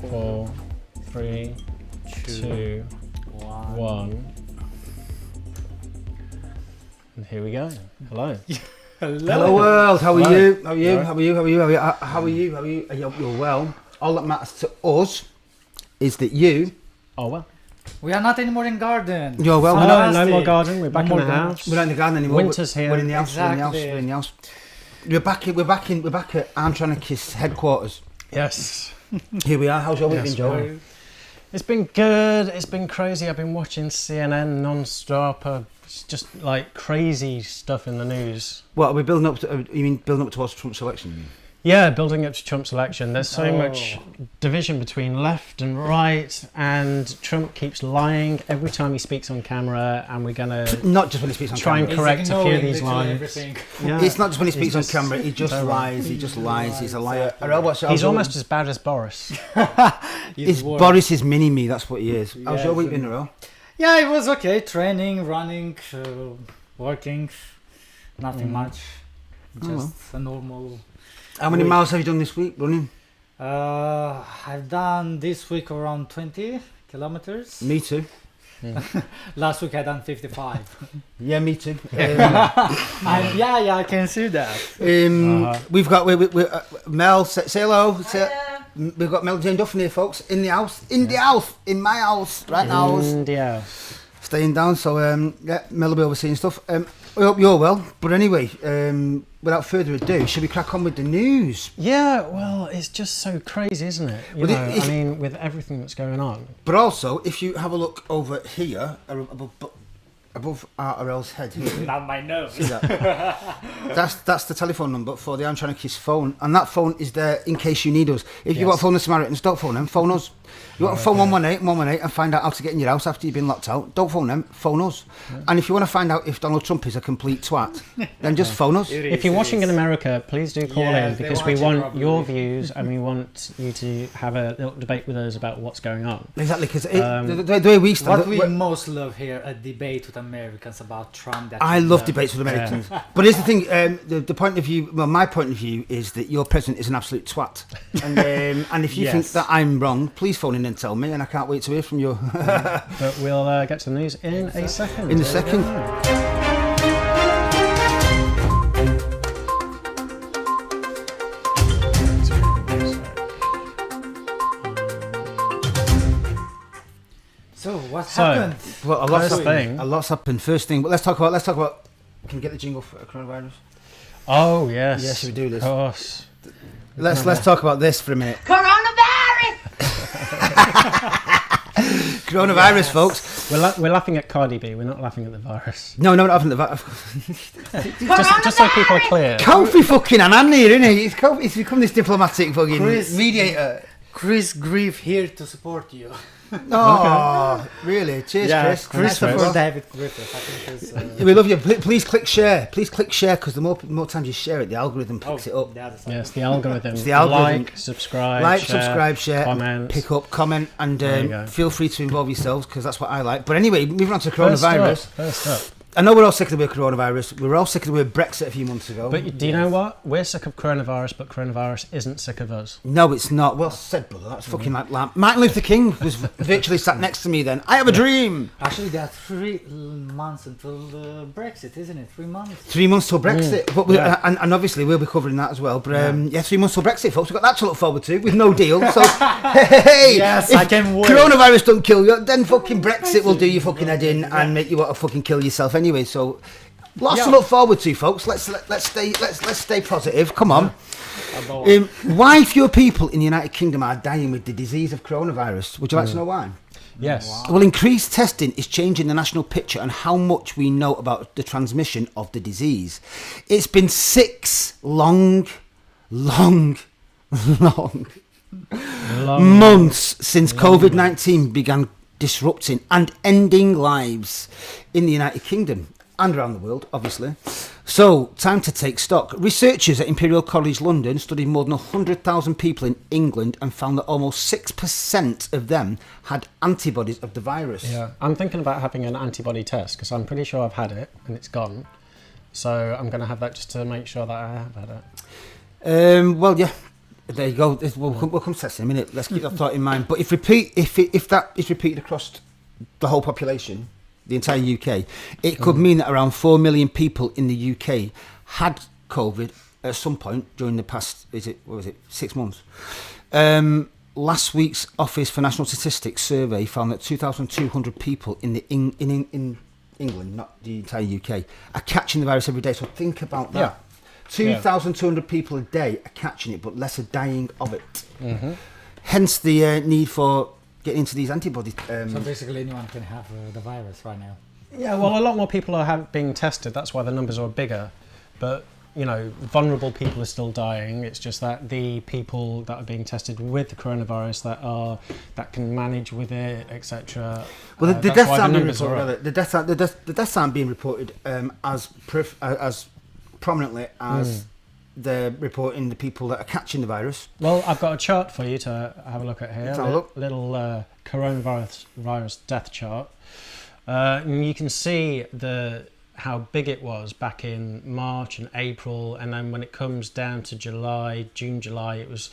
4, 3, 2, 1. And here we go. Hello. Hello world. How are you? How are you? How are you? How are you? How are you? How are you? You're well. All that matters to us is that you. Oh well. We are not anymore in garden. You're well. No more garden. We're back in the house. We're not in the garden anymore. Winter's here. We're in the house. Exactly. We're in the house. We're back at Armchair Anarchists headquarters. Yes. Here we are. How's your week been, Joe? It's been good. It's been crazy. I've been watching CNN non-stop. It's just like crazy stuff in the news. What are we building up to? You mean building up towards Trump's election? You mean? Yeah, building up to Trump's election. There's so much division between left and right, and Trump keeps lying every time he speaks on camera, and we're going to not just when he speaks on try camera. and correct a few of these lies. Yeah. It's not just when he speaks on camera, he just lies, he just lies, he's a liar. He's almost as bad as Boris. Boris is mini-me, that's what he is. How's your week been, Earl? Yeah, it was okay. Training, running, working, nothing much. Just a normal... How many miles have you done this week running? I've done this week around 20 kilometers. Me too. Last week I done 55. Yeah, me too. Yeah, I can see that. We've got Mel. Say hello. We've got Mel Jane Duffin here, folks, in the house. In my house, right now. In the house. Staying down. So Mel will be overseeing stuff. I hope you're well. But anyway, without further ado, should we crack on with the news? Yeah, well, it's just so crazy, isn't it? I mean, with everything that's going on. But also, if you have a look over here, above RL's head here. Not my nose. See that? That's the telephone number for the Armchair Anarchists phone, and that phone is there in case you need us. If you want to phone the Samaritans, don't phone them, phone us. You want to phone 118 and find out how to get in your house after you've been locked out, don't phone them, phone us. And if you want to find out if Donald Trump is a complete twat, then just phone us. If you're watching in America, please do call in, because we watching want probably. your views and we want you to have a little debate with us about what's going on. Exactly, because the way we stand... What we most love here, a debate with Americans about Trump. That I love debates with Americans. But here's the thing, the point of view, well, my point of view is that your president is an absolute twat. And if you think that I'm wrong, please phone in and tell me, and I can't wait to hear from you. But we'll get to the news in a second. In a second. So what happened? Well, a lot's happened. First thing, but let's talk about. Can we get the jingle for coronavirus? Oh yes. Yeah, should we do this? Of course. Let's talk about this for a minute. Coronavirus, folks. We're laughing at Cardi B. We're not laughing at the virus. No, not having the just so people are clear. Kofi fucking Annan here, isn't he? He's become this diplomatic fucking Chris. mediator. Chris Grief here to support you. Oh, really? Cheers, Chris. Chris Nice to for know. David Griffith. I think is, We love you. Please click share. Please click share, because the more times you share it, the algorithm picks it up. the other side. Yes, the algorithm. The algorithm. Like, subscribe, share, comment, pick up, comment, and There you go. feel free to involve yourselves, because that's what I like. But anyway, moving on to coronavirus. First up. I know we're all sick of the word coronavirus. We were all sick of the word Brexit a few months ago. But do you know what? We're sick of coronavirus, but coronavirus isn't sick of us. No, it's not. Well said, brother. That's fucking like lamp. Martin Luther King was virtually sat next to me then. I have a dream. Actually, there are 3 months until Brexit, isn't it? 3 months. 3 months till Brexit. But and obviously we'll be covering that as well. But 3 months till Brexit, folks. We've got that to look forward to with no deal. So, hey, Yes, if I can wait. coronavirus don't kill you, then fucking Brexit will do your fucking head in and make you want to fucking kill yourself anyway. So, lots to look forward to, folks. Let's stay positive. Come on. Why fewer people in the United Kingdom are dying with the disease of coronavirus? Would you like to know why? Yes. Wow. Well, increased testing is changing the national picture and how much we know about the transmission of the disease. It's been 6 long months since COVID-19 began disrupting and ending lives in the United Kingdom and around the world, obviously. So, time to take stock. Researchers at Imperial College London studied more than 100,000 people in England and found that almost 6% of them had antibodies of the virus. Yeah. I'm thinking about having an antibody test, because I'm pretty sure I've had it and it's gone. So I'm going to have that just to make sure that I have had it. Well, yeah. There you go. We'll come to that in a minute. Let's keep that thought in mind. But if that is repeated across the whole population, the entire UK, it could mean that around 4 million people in the UK had COVID at some point during the past, 6 months. Last week's Office for National Statistics survey found that 2,200 people in England, not the entire UK, are catching the virus every day. So think about that. Yeah. 2,200 people a day are catching it, but less are dying of it. Mm-hmm. Hence the need for getting into these antibodies. So basically anyone can have the virus right now. Yeah, well, a lot more people are being tested. That's why the numbers are bigger. But, you know, vulnerable people are still dying. It's just that the people that are being tested with the coronavirus that can manage with it, etc. Well, the that's deaths why the aren't being numbers are reported. up. The deaths aren't being reported as prominently as they're reporting the people that are catching the virus. Well, I've got a chart for you to have a look at here. Let's have a look. Little coronavirus death chart. And you can see how big it was back in March and April, and then when it comes down to June, July, it was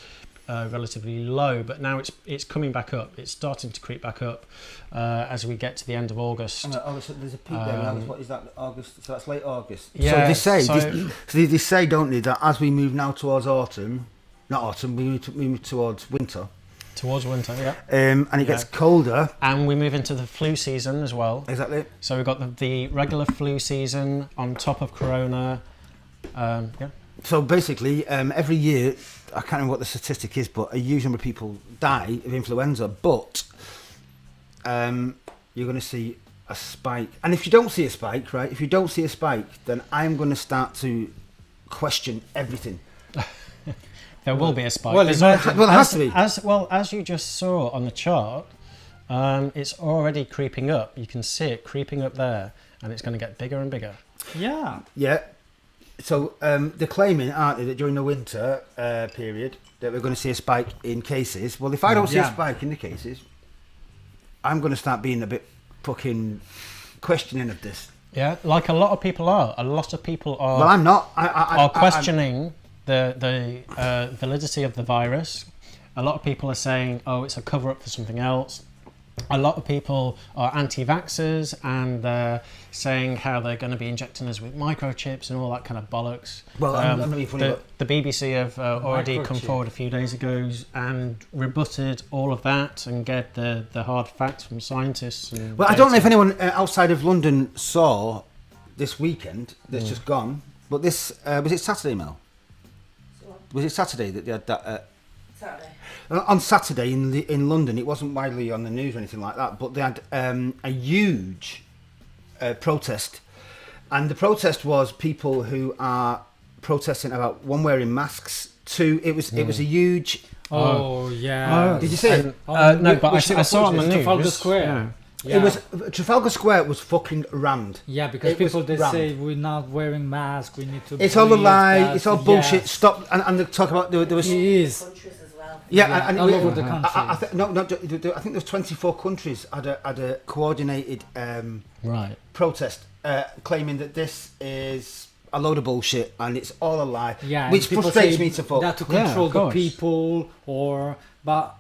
relatively low, but now it's coming back up. It's starting to creep back up as we get to the end of August. So there's a peak there. What is that? August. So that's late August. Yeah. So they say, don't they, that as we move now towards autumn, not autumn, we move towards winter. Towards winter, yeah. And it gets colder. And we move into the flu season as well. Exactly. So we've got the regular flu season on top of corona. Yeah. So basically, every year, I can't remember what the statistic is, but a huge number of people die of influenza. But you're going to see a spike, and if you don't see a spike, right? If you don't see a spike, then I'm going to start to question everything. There will be a spike. Well, There's imagine- Well, it has to be. as you just saw on the chart, it's already creeping up. You can see it creeping up there, and it's going to get bigger and bigger. Yeah. Yeah. So they're claiming, aren't they, that during the winter period that we're going to see a spike in cases. Well, if I don't see a Yeah. spike in the cases, I'm going to start being a bit fucking questioning of this. Yeah, like a lot of people are. A lot of people are. Well, I'm not. Are questioning the validity of the virus. A lot of people are saying, oh, it's a cover-up for something else. A lot of people are anti-vaxxers and they're saying how they're going to be injecting us with microchips and all that kind of bollocks. Well, I'm not being funny, the BBC have already come Microchip. forward a few days ago and rebutted all of that and get the hard facts from scientists. And Well, I don't know if anyone outside of London saw this weekend that's just gone, but this was it Saturday, Mel? Was it Saturday that they had that? Saturday. On Saturday in London, it wasn't widely on the news or anything like that, but they had a huge protest, and the protest was people who are protesting about one, wearing masks, two, it was a huge. Oh, yeah. Did you see it? no, but which I saw it on the news. Trafalgar Square. Yeah. Yeah. It was Trafalgar Square was fucking rammed. Yeah, because It was people they rammed. say we're not wearing masks. We need to. It's all a breathe, lie. that- It's all bullshit. yes. Stop. And they talk about there was. It is. Countries as well. Yeah, and all we- over the country. I think no, I think there's 24 countries had a coordinated Right. protest claiming that this is a load of bullshit and it's all a lie. Yeah, which and people frustrates say me to fuck. that to Yeah, control of the course. people, but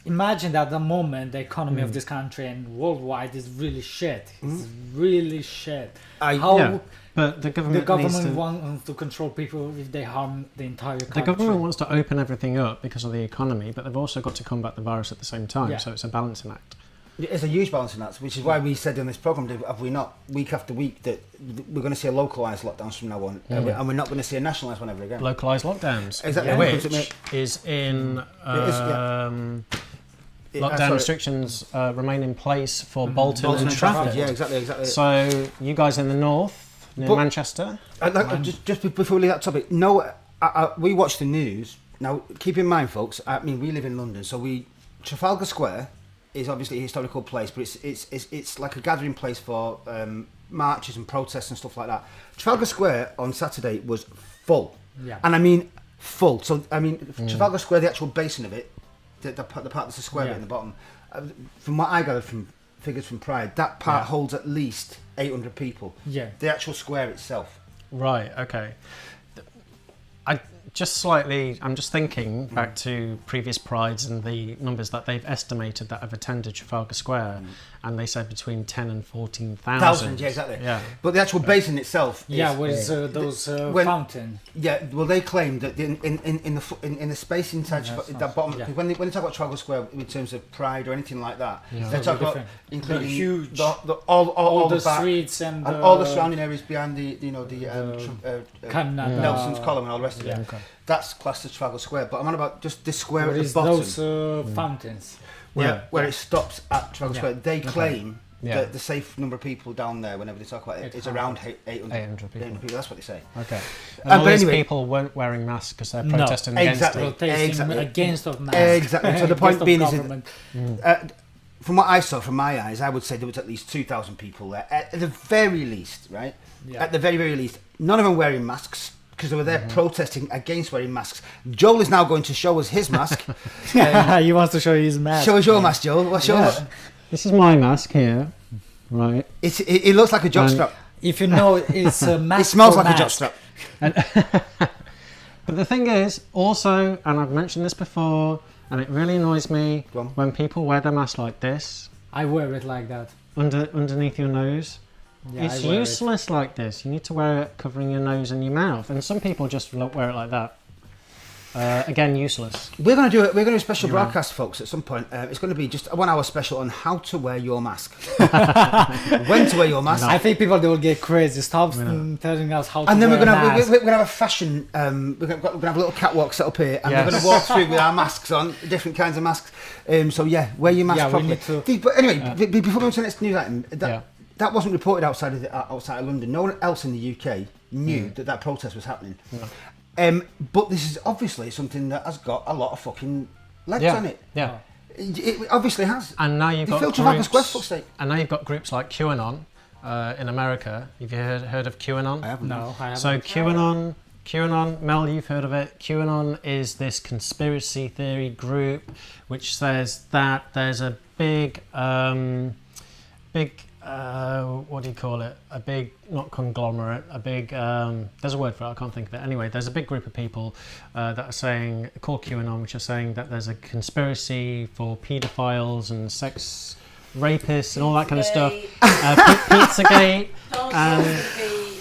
imagine that the moment the economy of this country and worldwide is really shit. It's really shit. How Yeah, but the the government, government needs to, wants to control people if they harm the entire country. the government wants to open everything up because of the economy, but they've also got to combat the virus at the same time. Yeah. So it's a balancing act. It's a huge balancing act, which is why we said on this programme, have we not, week after week, that we're going to see a localised lockdowns from now on, and we're not going to see a nationalised one ever again. Localised lockdowns, Exactly. which is in lockdown sorry. restrictions remain in place for Bolton, Bolton and and Trafford. Yeah, exactly. So you guys in the north, near But- Manchester. Just before we leave that topic, no, we watch the news. Now, keep in mind, folks, I mean, we live in London, so Trafalgar Square is obviously a historical place, but it's like a gathering place for marches and protests and stuff like that. Trafalgar Square on Saturday was full. Yeah. And I mean full. So, I mean, Trafalgar Square, the actual basin of it, the part that's a square bit Yeah. in the bottom, from what I gathered from figures from Pride, that part Yeah. holds at least 800 people. Yeah. The actual square itself. Right, okay. I'm just thinking back to previous prides and the numbers that they've estimated that have attended Trafalgar Square, and they said between 10 and 14,000. Yeah, exactly. Yeah. But the actual basin itself Yeah, is, with those when- fountain. yeah, well, they claim that in the space inside Yeah, that sounds- bottom, yeah. when they talk about Trafalgar Square in terms of Pride or anything like that, Yeah. they talk about Different. including The huge- all the the back, streets and all the surrounding areas behind the Canada. Nelson's column and all the rest of Yeah. it. That's classed as Trafalgar Square, but I'm on about just this square Where at the is bottom those fountains? where it stops at Trafalgar Yeah. Square. They claim Yeah. that the safe number of people down there, whenever they talk about it, is around 800, 800 people. That's what they say. Okay. And all but these anyway- people weren't wearing masks because they're No, protesting against exactly. it. Protesting Exactly. against of masks. Exactly. So the point Against being of is that- government. From what I saw from my eyes, I would say there was at least 2,000 people there, at the very least, right? Yeah. At the very, very least. None of them wearing masks, because they were there protesting against wearing masks. Joel is now going to show us his mask. He wants to show his mask. Show us your mask, Joel. What's your Yeah. This is my mask here, right? It looks like a jockstrap. If you know, it's a mask. It smells for like mask. a jockstrap. But the thing is, also, and I've mentioned this before, and it really annoys me Go on. when people wear their mask like this, I wear it like that. underneath your nose. Yeah, It's I wear it. useless like this. You need to wear it covering your nose and your mouth. And some people just wear it like that. Again, useless. We're going to do a special broadcast, folks, at some point. It's going to be just a 1 hour special on how to wear your mask. When to wear your mask. I think people they will get crazy. Stop telling us how to And then wear we're a gonna mask. we're gonna have a fashion. We're gonna have a little catwalk set up here, and we're Yes. gonna walk through with our masks on, different kinds of masks. So yeah, wear your mask Yeah, we properly. need to- But anyway, before we move to the next news item, that wasn't reported outside of London. No one else in the UK knew that protest was happening. No. But this is obviously something that has got a lot of fucking legs on it. Yeah. It obviously has. And now you've got groups like QAnon in America. Have you heard of QAnon? I haven't. No, I haven't. So QAnon, Mel, you've heard of it. QAnon is this conspiracy theory group which says that there's a big, what do you call it? A big, not conglomerate, a big, there's a word for it, I can't think of it. Anyway, there's a big group of people that are saying, called QAnon, which are saying that there's a conspiracy for paedophiles and sex rapists and all that kind of stuff. Pizzagate.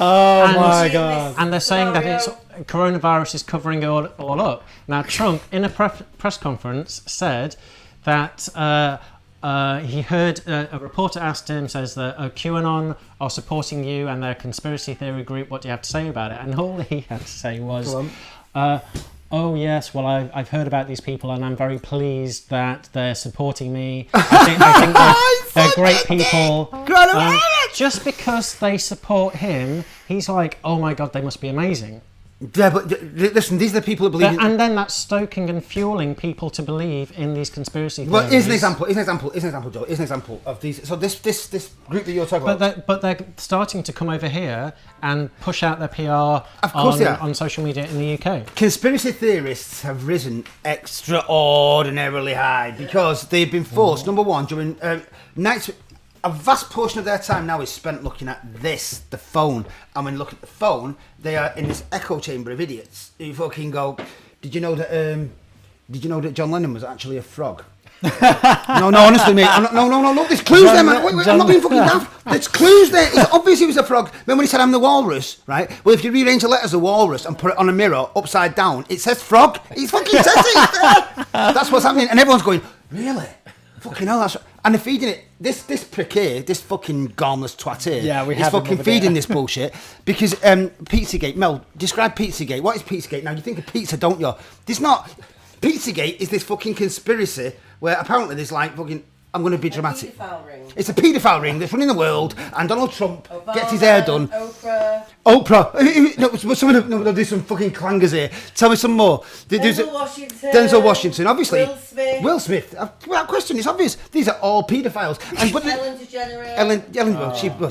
Oh my God. And they're saying that it's coronavirus is covering it all up. Now, Trump, in a press conference, said that he heard a reporter asked him, says that QAnon are supporting you and their conspiracy theory group. What do you have to say about it? And all he had to say was, oh yes, well I've heard about these people and I'm very pleased that they're supporting me. I think they're great people. Just because they support him, he's like, oh my God, they must be amazing. Yeah, but listen, these are the people that believe. And then that's stoking and fueling people to believe in these conspiracy theories. Well, here's an example, Joe. Here's an example of these. So this group that you're talking about. But they're starting to come over here and push out their PR on social media in the UK. Conspiracy theorists have risen extraordinarily high because they've been forced. Number one, during nights. A vast portion of their time now is spent looking at the phone. And when you look at the phone, they are in this echo chamber of idiots who fucking go, did you know that John Lennon was actually a frog? No, honestly, mate. No, look, there's clues there, man. Wait, I'm not being fucking daft. There's clues there. It's obvious he was a frog. Remember when he said, I'm the walrus, right? Well, if you rearrange the letters of walrus and put it on a mirror upside down, it says frog. He fucking says it. It's there. That's what's happening. And everyone's going, really? Fucking hell, that's right. And they're feeding it. This prick here, this fucking garmless twat here, is fucking feeding this bullshit because Pizzagate. Mel, describe Pizzagate. What is Pizzagate? Now you think of pizza, don't you? There's not. Pizzagate is this fucking conspiracy where apparently there's like fucking. I'm going to be dramatic. It's a paedophile ring that's running the world, and Donald Trump gets his hair done. Oprah. No, there's some fucking clangers here. Tell me some more. Denzel Washington, obviously. Will Smith. Without question, it's obvious. These are all paedophiles. Ellen DeGeneres. Ellen,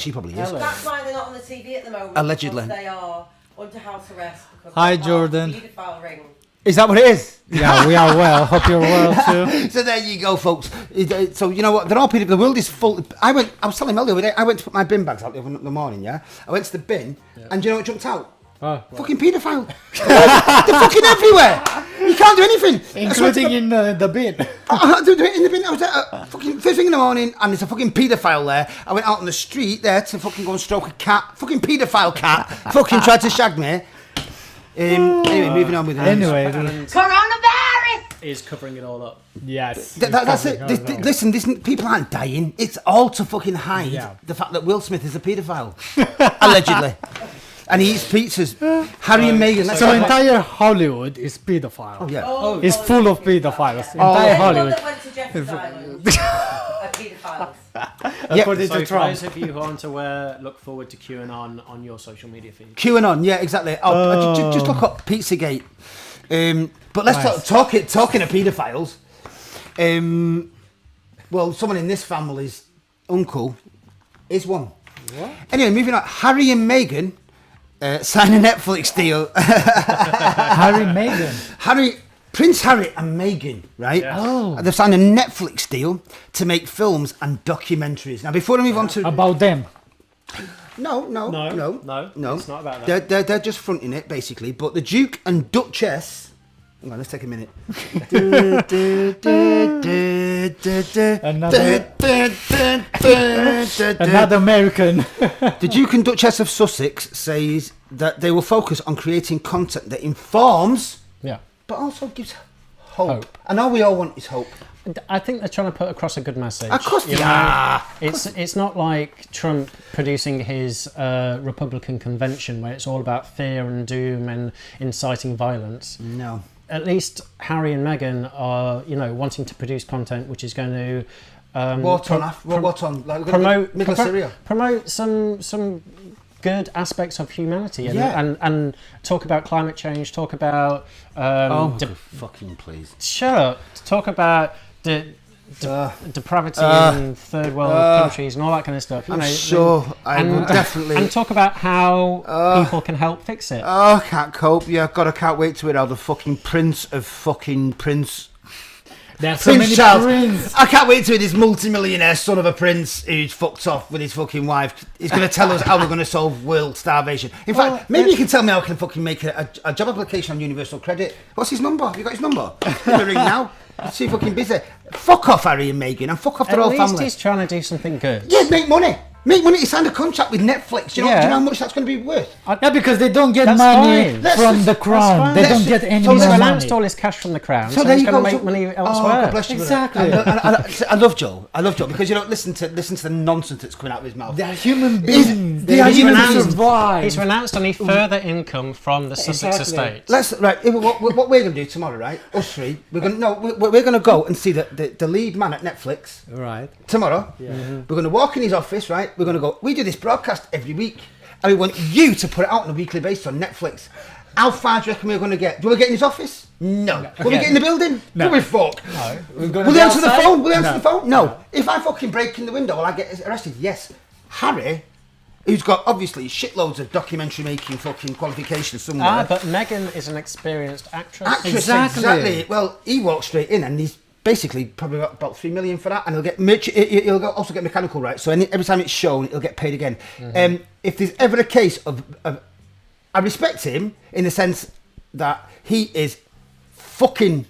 she probably is. That's why they're not on the TV at the moment. Allegedly. They are under house arrest. Hi, Jordan. Paedophile ring. Is that what it is? Yeah, we are well. Hope you're well too. So there you go, folks. So you know what? They're all paedophile. The world is full. I was telling Mel the other day. I went to put my bin bags out the other morning. Yeah, I went to the bin, and do you know what jumped out? Fucking paedophile. They're fucking everywhere. You can't do anything, including in the bin. I had to do it in the bin. I was there fucking first thing in the morning, and there's a fucking paedophile there. I went out on the street there to fucking go and stroke a cat. Fucking paedophile cat. Fucking tried to shag me. Anyway, moving on with the Coronavirus is covering it all up. Yes, that's it. Listen, people aren't dying. It's all to fucking hide the fact that Will Smith is a paedophile, allegedly, and he eats pizzas. Harry and Meghan. So entire Hollywood is paedophile. Oh yeah, it's full of pedophiles. Entire Hollywood. That went to Jeffrey's Island are paedophiles. According So to for Trump. those of you who aren't aware, look forward to QAnon on your social media feed. QAnon, yeah, exactly. Just look up Pizzagate. But let's talking of paedophiles. Well, someone in this family's uncle is one. What? Anyway, moving on. Harry and Meghan signed a Netflix deal. Harry, Meghan. Prince Harry and Meghan, right? Yeah. Oh. They've signed a Netflix deal to make films and documentaries. Now, before I move on to about them. No. It's not about that. They're just fronting it, basically. But the Duke and Duchess. Hang on, let's take a minute. Another American. The Duke and Duchess of Sussex says that they will focus on creating content that informs, but also gives hope. And all we all want is hope. I think they're trying to put across a good message. Of course they are. It's not like Trump producing his Republican convention where it's all about fear and doom and inciting violence. No. At least Harry and Meghan are, wanting to produce content which is going to What on? Like, promote middle of Syria. Promote some good aspects of humanity and talk about climate change. Talk about fucking please. Shut up. Talk about depravity in third world countries and all that kind of stuff. Definitely. And talk about how people can help fix it. Oh, I can't cope. Yeah, God, I can't wait to hear how the fucking Prince. There's so many princes. I can't wait to hear this multi-millionaire son of a prince who's fucked off with his fucking wife. He's going to tell us how we're going to solve world starvation. In fact, maybe you can tell me how I can fucking make a job application on Universal Credit. What's his number? Have you got his number? Give me a ring now. It's too fucking busy. Fuck off, Harry and Meghan, and fuck off their whole family. At least he's trying to do something good. Yeah, make money. Make money. He signed a contract with Netflix. Do you know how much that's going to be worth? Yeah, because they don't get money from the crown. They don't get any money. He's announced all his cash from the crown, so he's going to make money elsewhere. God bless you. Exactly. I love Joe. because listen to the nonsense that's coming out of his mouth. They're human beings. They are human to survive. He's renounced any further income from the Sussex estate. What we're going to do tomorrow, right? Us three. We're going to go and see the lead man at Netflix. Right. Tomorrow. Yeah. Mm-hmm. We're going to walk in his office, right? We're going to go. We do this broadcast every week, and we want you to put it out on a weekly basis on Netflix. How far do you reckon we're going to get? Do we get in his office? No. Will we get in the building? No. Do we fuck? No. Will they answer the phone? Will they answer the phone? No. If I fucking break in the window, will I get arrested? Yes. Harry, who's got obviously shitloads of documentary making fucking qualifications somewhere. But Meghan is an experienced actress. Exactly. Well, he walked straight in, and he's basically probably got about 3 million for that, and he'll also get mechanical rights. So every time it's shown, he'll get paid again. Mm-hmm. If there's ever a case of I respect him in the sense that he is fucking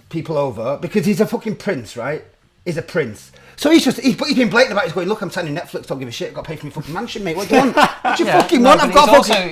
people over because he's a fucking prince, right? He's a prince. So he's been blatant about it. He's going, look, I'm signing Netflix, don't give a shit, I've got to pay for my fucking mansion, mate. What do you want? What do you fucking want?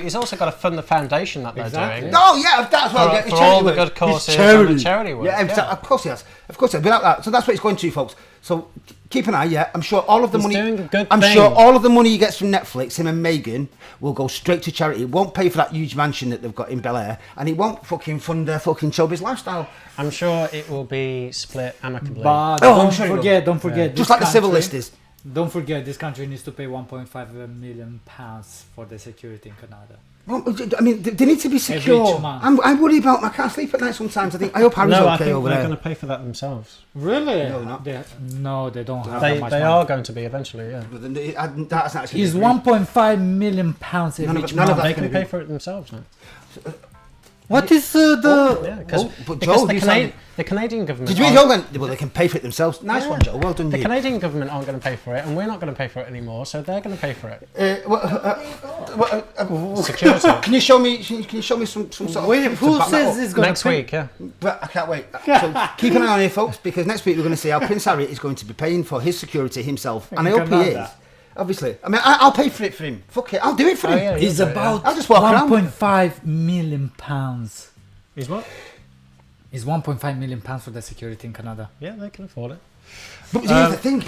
He's also got to fund the foundation that they're doing. Oh, yeah, that's what for all the good causes and the charity work. Yeah, of course he has. Of course he has. Without that. So that's what he's going to, folks. So keep an eye, yeah. I'm sure all of the money he gets from Netflix, him and Meghan, will go straight to charity. It won't pay for that huge mansion that they've got in Bel Air, and it won't fucking fund their fucking showbiz lifestyle. I'm sure it will be split amicably. But don't forget. Yeah. Just like the civil list is. Don't forget, this country needs to pay £1.5 million for the security in Canada. Well, I mean, they need to be secure. I worry about them. I can't sleep at night sometimes. I hope Harry's okay over there. I think they're going to pay for that themselves. Really? No, they're not. They don't have that much They money. are going to be eventually, yeah. That's actually It's £1.5 million every month. They can pay for it themselves now. What is because the Canadian government... Did you read Well, they can pay for it themselves. Nice one, Joe. Well done, The Canadian government aren't going to pay for it, and we're not going to pay for it anymore, so they're going to pay for it. Security. Can you show me some sort of... Who says it's going next week, yeah. But I can't wait. So keep an eye on here, folks, because next week we're going to see how Prince Harry is going to be paying for his security himself, and I hope he is. Obviously. I mean, I'll pay for it for him. Fuck it, I'll do it for him. Yeah, he's about I'll just walk around. £1.5 million. He's what? It's £1.5 million for the security in Canada. Yeah, they can afford it. But here's the thing: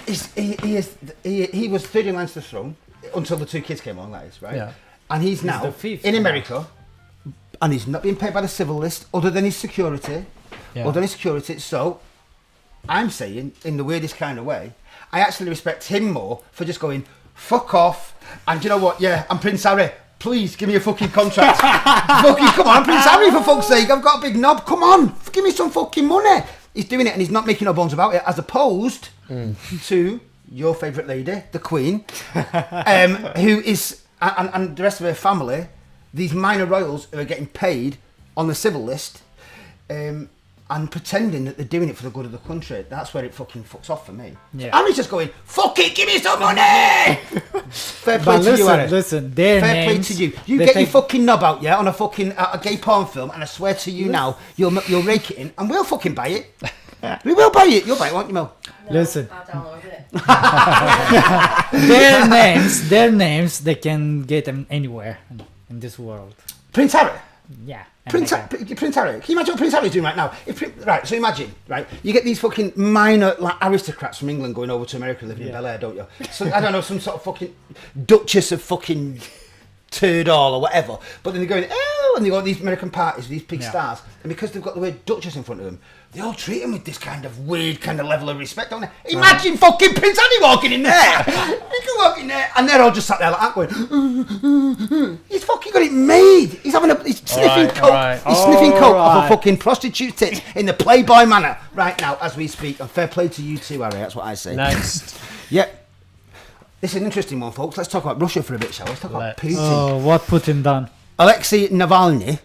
he was third in line to the throne until the two kids came along, that is, right? Yeah. And he's now in America, and he's not being paid by the civil list other than his security. Yeah. Other than his security. So, I'm saying, in the weirdest kind of way, I actually respect him more for just going, fuck off, and you know what? Yeah, I'm Prince Harry. Please give me a fucking contract. Fucking come on, Prince Harry, for fuck's sake. I've got a big knob. Come on, give me some fucking money. He's doing it and he's not making no bones about it, as opposed to your favourite lady, the Queen, who is, and the rest of her family, these minor royals who are getting paid on the civil list, and pretending that they're doing it for the good of the country. That's where it fucking fucks off for me. Yeah. Harry's just going, fuck it, give me some money! Fair play to you, Harry. Listen, fair play to you. You get your fucking knob out, yeah, on a fucking a gay porn film, and I swear to you now, you'll rake it in, and we'll fucking buy it. We will buy it. You'll buy it, won't you, Mel? No, listen. I'll download it. their names, they can get them anywhere in this world. Prince Harry? Yeah. Prince Harry. Can you imagine what Prince Harry's doing right now? So imagine, right? You get these fucking minor aristocrats from England going over to America living in Bel Air, don't you? So I don't know, some sort of fucking Duchess of fucking Turdall or whatever. But then they're going, oh, and they go to these American parties, these big Yeah. stars, and because they've got the word Duchess in front of them, they all treat them with this kind of weird kind of level of respect, don't they? Imagine fucking Prince Harry walking in there. He can walk in there, and they're all just sat there like that going, he's fucking got it made. He's sniffing coke. He's sniffing coke off a fucking prostitute's tits in the Playboy manner right now as we speak. And fair play to you too, Harry. That's what I say. Next. Yeah. This is an interesting one, folks. Let's talk about Russia for a bit, shall we? Let's talk about Putin. Oh, what Putin done? Alexei Navalny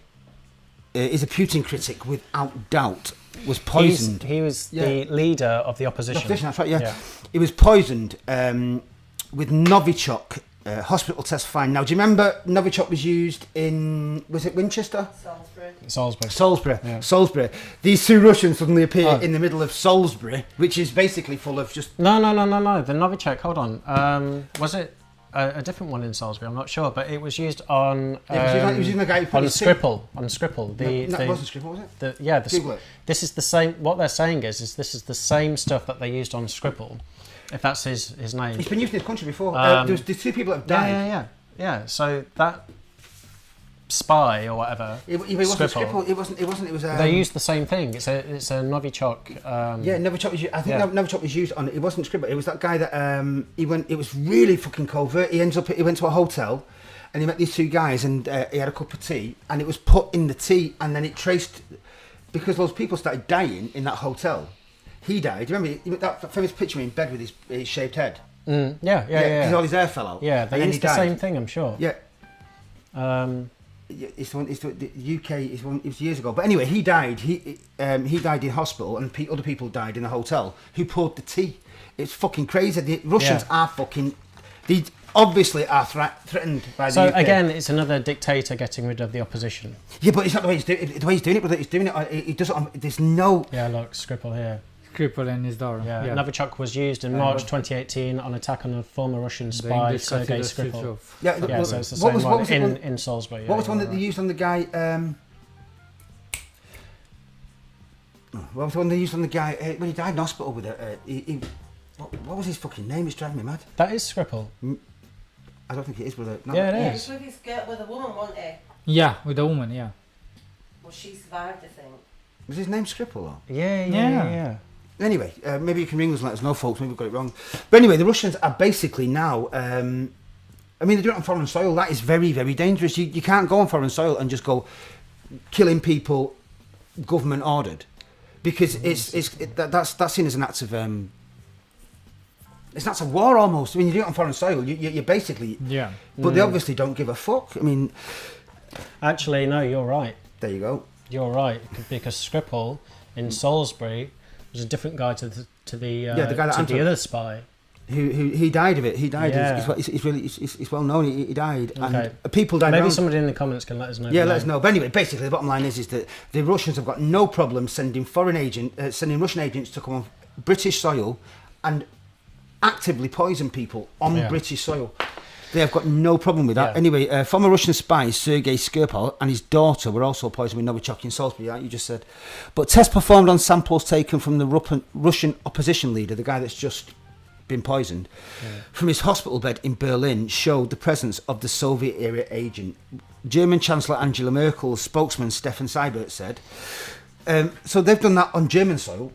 is a Putin critic without doubt. Was poisoned. He was the leader of the opposition. That's right, yeah. He was poisoned with Novichok hospital test find. Now, do you remember Novichok was used in, was it Winchester? Salisbury. Yeah. Salisbury. These two Russians suddenly appear in the middle of Salisbury, which is basically full of just... No. The Novichok, hold on. Was it a different one in Salisbury? I'm not sure, but it was used on... it was using the guy who put on his Skripal. On Skripal. No, it wasn't Skripal, was it? Google it. This is the same... What they're saying is this is the same stuff that they used on Skripal, if that's his name. It's been used in this country before. There's two people that have died. Yeah. So that spy or whatever. It wasn't Skripal. It was. They used the same thing. It's a Novichok. Novichok was. I think Novichok was used on. It wasn't Skripal. It was that guy that he went. It was really fucking covert. He went to a hotel, and he met these two guys, and he had a cup of tea, and it was put in the tea, and then it traced because those people started dying in that hotel. He died. Remember that famous picture in bed with his shaved head? Yeah. Because all his hair fell out. Yeah, they used the same thing, I'm sure. Yeah. It's the UK. It was years ago. But anyway, he died. He died in hospital, and other people died in the hotel who poured the tea. It's fucking crazy. The Russians are fucking. They obviously are threatened by the UK. So again, it's another dictator getting rid of the opposition. Yeah, but it's not the way he's doing it. The way he's doing it, brother. He's doing it. He does it on. There's no. Yeah, look, Skripal here. Skripal in his door. Yeah. Novichok was used in March 2018 on attack on a former Russian spy, Sergei Skripal. Yeah, so it's the same one in Salisbury. What was the one that they used on the guy? What was the one they used on the guy when he died in hospital with it? What was his fucking name? It's driving me mad. That is Skripal. I don't think it is with a. Yeah, it It is. was with his girl, with a woman, wasn't it? Yeah, with a woman. Yeah. Well, she survived, I think. Was his name Skripal or? Yeah. Anyway, maybe you can ring us and let us know, folks. Maybe we've got it wrong. But anyway, the Russians are basically now. I mean, they do it on foreign soil. That is very, very dangerous. You can't go on foreign soil and just go killing people, government ordered, because that's seen as an act of. It's not a war almost. When you do it on foreign soil, you're basically. Yeah. But they obviously don't give a fuck. I mean. Actually, no, you're right. There you go. You're right, because Skripal in Salisbury was a different guy to the other spy. He died of it. He died. Yeah. It's well known. He died. Okay. And people died. Maybe somebody in the comments can let us know. Yeah, let us know. But anyway, basically, the bottom line is that the Russians have got no problem sending sending Russian agents to come on British soil and actively poison people on British soil. They have got no problem with that. Yeah. Anyway, former Russian spy Sergei Skripal and his daughter were also poisoned with Novichok in Salisbury, like you just said. But tests performed on samples taken from the Russian opposition leader, the guy that's just been poisoned, from his hospital bed in Berlin showed the presence of the Soviet-era agent. German Chancellor Angela Merkel's spokesman Stefan Seibert said. So they've done that on German soil.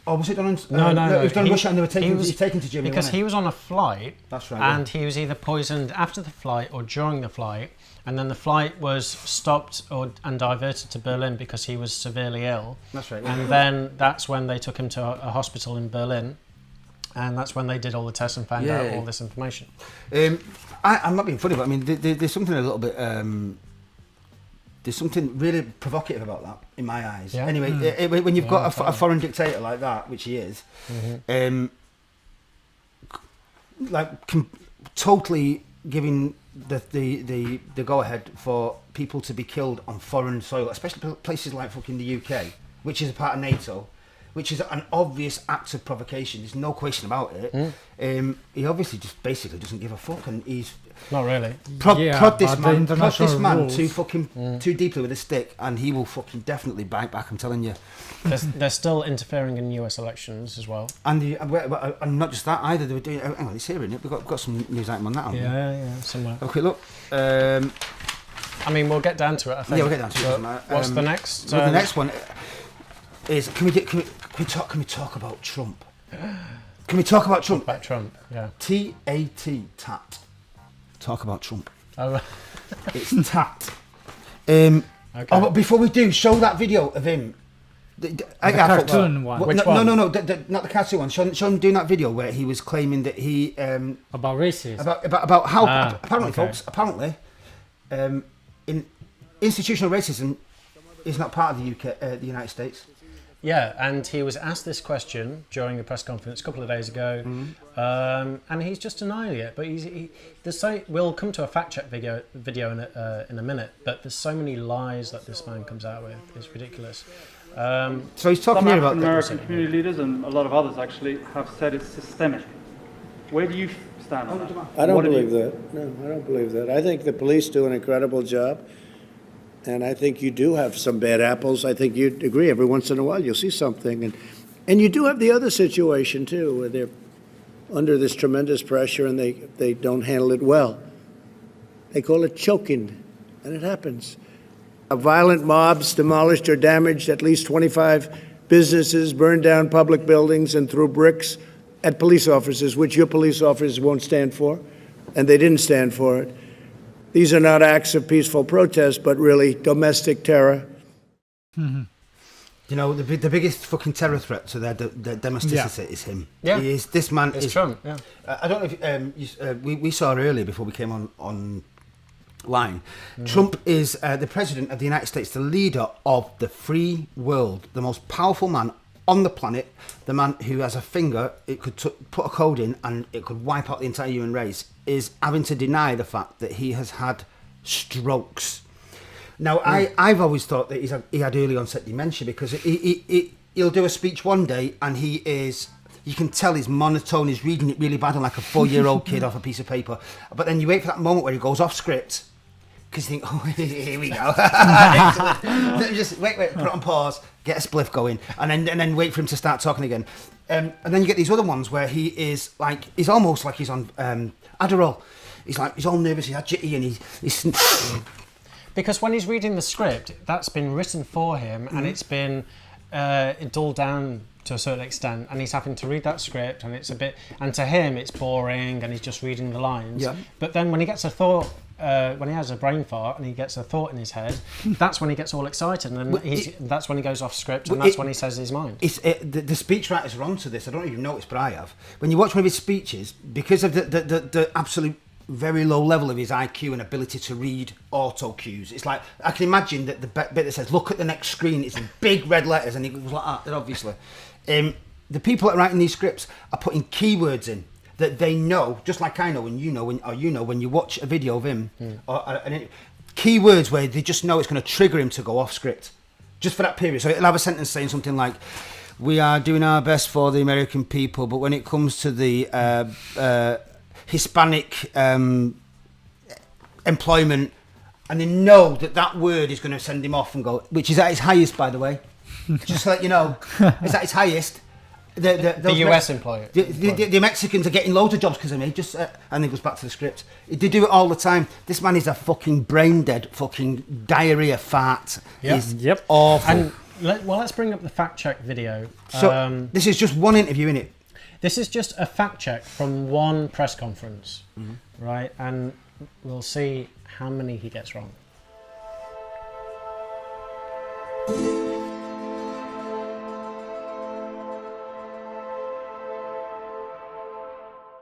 Or was it done in... No. It was done in Russia and they were taken to Germany. Because he was on a flight. That's right. And he was either poisoned after the flight or during the flight. And then the flight was stopped and diverted to Berlin because he was severely ill. That's right. And then that's when they took him to a hospital in Berlin. And that's when they did all the tests and found out all this information. I'm not being funny, but I mean, there's something a little bit... there's something really provocative about that, in my eyes. Yeah. Anyway, when you've got a foreign dictator like that, which he is, totally giving the go-ahead for people to be killed on foreign soil, especially places like fucking the UK, which is a part of NATO, which is an obvious act of provocation. There's no question about it. He obviously just basically doesn't give a fuck, and he's not really prod this man too deeply with a stick, and he will fucking definitely bite back. I'm telling you. They're still interfering in US elections as well, and not just that either. They were doing. Hang on, it's here, isn't it? We've got some news item on that. Yeah, somewhere. Have a quick look. I mean, we'll get down to it, I think. Yeah, we'll get down to it. doesn't matter. What's the next? Well, the next one is, can we talk about Trump? Can we talk about Trump? About Trump, yeah. T-A-T, tat. Talk about Trump. Oh, It's tat. Okay. Oh, but before we do, show that video of him. The cartoon one. Which one? one? No, not the cartoon one. Show him doing that video where he was claiming that he... about racism. About how... apparently, okay. folks, in institutional racism is not part of the UK, the United States. Yeah, and he was asked this question during a press conference a couple of days ago, and he's just denying it. But we'll come to a fact check video in a minute. But there's so many lies that this man comes out with. It's ridiculous. So he's talking Some here about American community leaders and a lot of others actually have said it's systemic. Where do you stand on that? I don't believe that. No, I don't believe that. I think the police do an incredible job. And I think you do have some bad apples. I think you'd agree. Every once in a while, you'll see something. And you do have the other situation, too, where they're under this tremendous pressure and they don't handle it well. They call it choking, and it happens. Violent mobs demolished or damaged at least 25 businesses, burned down public buildings, and threw bricks at police officers, which your police officers won't stand for, and they didn't stand for it. These are not acts of peaceful protest, but really domestic terror. You know, the biggest fucking terror threat to their domesticity is him. Yeah. This man It's is Trump, yeah. I don't know if we saw earlier before we came online. Trump is the president of the United States, the leader of the free world, the most powerful man on the planet, the man who has a finger, it could put a code in and it could wipe out the entire human race, is having to deny the fact that he has had strokes. Now, I've always thought that he had early onset dementia because he'll do a speech one day and he is... You can tell he's monotone, he's reading it really bad like a 4-year-old kid off a piece of paper. But then you wait for that moment where he goes off script because you think, oh, here we go. Just wait, put it on pause, get a spliff going, and then wait for him to start talking again. And then you get these other ones where he is like, he's almost like he's on Adderall. He's all nervous, he's agitated, and he's Because when he's reading the script, that's been written for him, and it's been dulled down to a certain extent, and he's having to read that script, and it's a bit, and to him it's boring, and he's just reading the lines. Yeah. But then when he gets a thought, when he has a brain fart and he gets a thought in his head, that's when he gets all excited, and that's when he goes off script, and that's when he says his mind. The speechwriters are onto this. I don't even notice, but I have. When you watch one of his speeches, because of the absolute very low level of his IQ and ability to read auto cues, it's like I can imagine that the bit that says "look at the next screen" is in big red letters, and it goes like that. Obviously, the people that are writing these scripts are putting keywords in that they know, just like I know, and you know, when you watch a video of him, keywords where they just know it's going to trigger him to go off script, just for that period. So it'll have a sentence saying something like, "We are doing our best for the American people, but when it comes to the Hispanic employment," and they know that word is going to send him off and go, which is at its highest, by the way. Just to let you know, it's at its highest. The US employer. The Mexicans are getting loads of jobs because of me. And it goes back to the script. They do it all the time. This man is a fucking brain dead, fucking diarrhea fart. Yep. He's awful. And let's bring up the fact check video. So this is just one interview, innit? This is just a fact check from one press conference, right? And we'll see how many he gets wrong.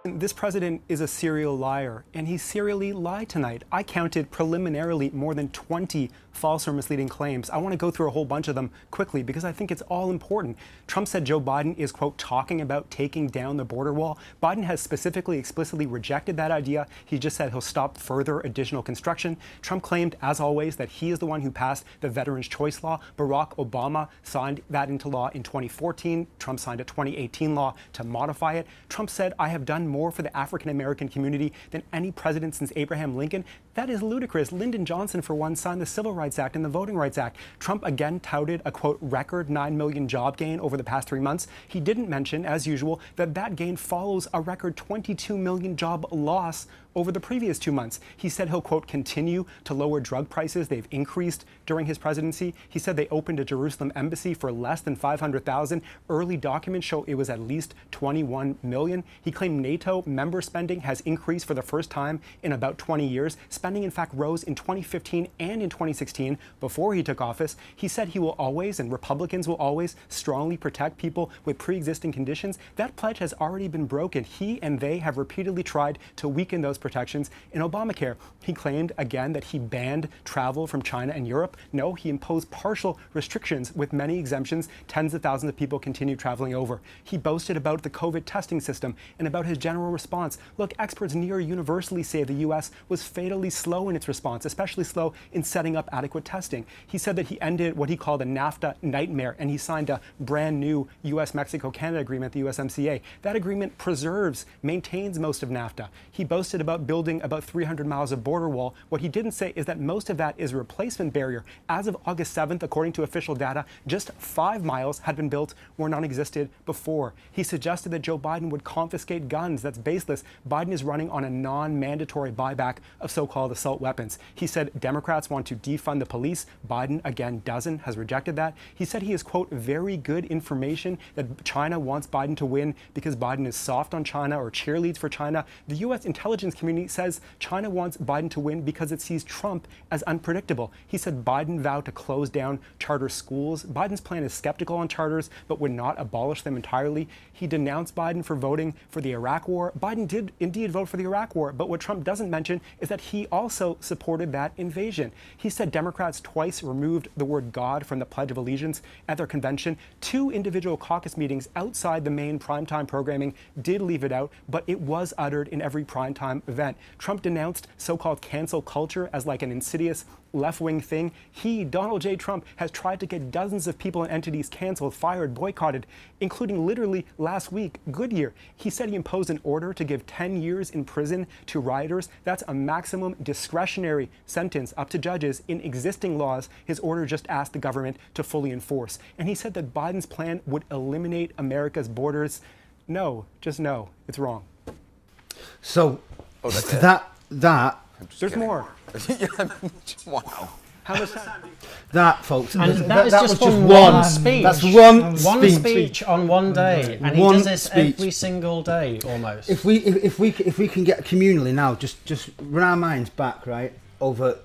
This president is a serial liar, and he serially lied tonight. I counted preliminarily more than 20 false or misleading claims. I want to go through a whole bunch of them quickly because I think it's all important. Trump said Joe Biden is, quote, talking about taking down the border wall. Biden has specifically, explicitly rejected that idea. He just said he'll stop further additional construction. Trump claimed, as always, that he is the one who passed the Veterans' Choice Law. Barack Obama signed that into law in 2014. Trump signed a 2018 law to modify it. Trump said, I have done more for the African-American community than any president since Abraham Lincoln. That is ludicrous. Lyndon Johnson, for one, signed the Civil Rights Act and the Voting Rights Act. Trump again touted a, quote, record 9 million job gain over the past 3 months. He didn't mention, as usual, that gain follows a record 22 million job loss over the previous 2 months. He said he'll, quote, continue to lower drug prices. They've increased during his presidency. He said they opened a Jerusalem embassy for less than 500,000. Early documents show it was at least 21 million. He claimed NATO member spending has increased for the first time in about 20 years. Spending, in fact, rose in 2015 and in 2016 before he took office. He said he will always, and Republicans will always, strongly protect people with pre-existing conditions. That pledge has already been broken. He and they have repeatedly tried to weaken those protections in Obamacare. He claimed again that he banned travel from China and Europe. No, he imposed partial restrictions with many exemptions. Tens of thousands of people continue traveling over. He boasted about the COVID testing system and about his general response. Look, experts near universally say the U.S. was fatally slow in its response, especially slow in setting up adequate testing. He said that he ended what he called a NAFTA nightmare, and he signed a brand new U.S.-Mexico-Canada agreement, the USMCA. That agreement preserves, maintains most of NAFTA. He boasted about building about 300 miles of border wall. What he didn't say is that most of that is a replacement barrier. As of August 7th, according to official data, just 5 miles had been built where none existed before. He suggested that Joe Biden would confiscate guns. That's baseless. Biden is running on a non-mandatory buyback of so-called assault weapons. He said Democrats want to defund the police. Biden, again, doesn't, has rejected that. He said he has, quote, very good information that China wants Biden to win because Biden is soft on China or cheerleads for China. The U.S. intelligence community says China wants Biden to win because it sees Trump as unpredictable. He said Biden vowed to close down charter schools. Biden's plan is skeptical on charters, but would not abolish them entirely. He denounced Biden for voting for the Iraq War. Biden did indeed vote for the Iraq War, but what Trump doesn't mention is that he also supported that invasion. He said Democrats twice removed the word God from the Pledge of Allegiance at their convention. 2 individual caucus meetings outside the main primetime programming did leave it out, but it was uttered in every primetime event. Trump denounced so-called cancel culture as like an insidious left-wing thing. He, Donald J. Trump, has tried to get dozens of people and entities canceled, fired, boycotted, including literally last week, Goodyear. He said he imposed an order to give 10 years in prison to rioters. That's a maximum discretionary sentence up to judges in existing laws. His order just asked the government to fully enforce. And he said that Biden's plan would eliminate America's borders. No, just no, it's wrong. So that's that there's more. Wow. How much time? That, folks, And that that is was just just from one one speech. That's one speech on one day, and he One does this speech. every single day almost. If we can get communally now, just run our minds back, right, over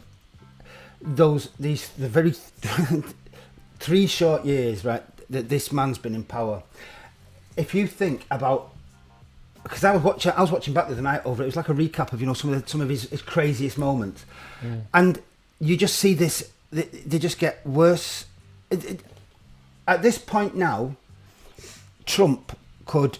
the very 3 short years, right, that this man's been in power. If you think about, because I was watching back the other night over it was like a recap of some of his craziest moments, and you just see this. They just get worse. At this point now, Trump could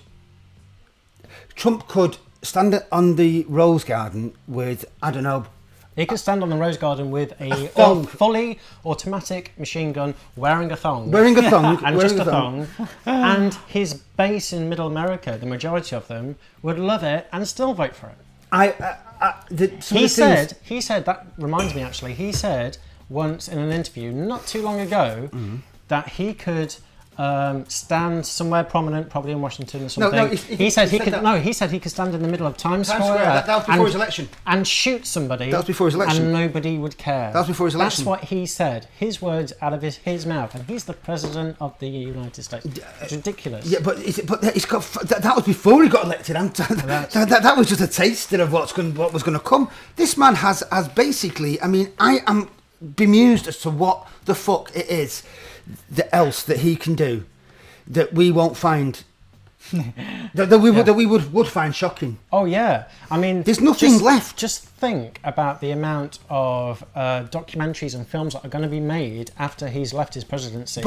stand on the Rose Garden with, I don't know. He could stand on the Rose Garden with a thong. fully automatic machine gun, wearing a thong, And just a thong, and his base in Middle America, the majority of them, would love it and still vote for it. He said, that reminds me actually, he said once in an interview not too long ago that he could stand somewhere prominent, probably in Washington or something. He said he could stand in the middle of Times Square. That was before his election. And shoot somebody. That was before his election. And nobody would care. That was before his election. That's what he said. His words out of his mouth, and he's the president of the United States. It's ridiculous. Yeah, but he's got that was before he got elected. That was just a taster of what was going to come. This man has basically. I mean, I am bemused as to what the fuck it is else that he can do that we won't find that we would find shocking. Oh yeah, I mean, there's nothing left. Just think about the amount of documentaries and films that are going to be made after he's left his presidency.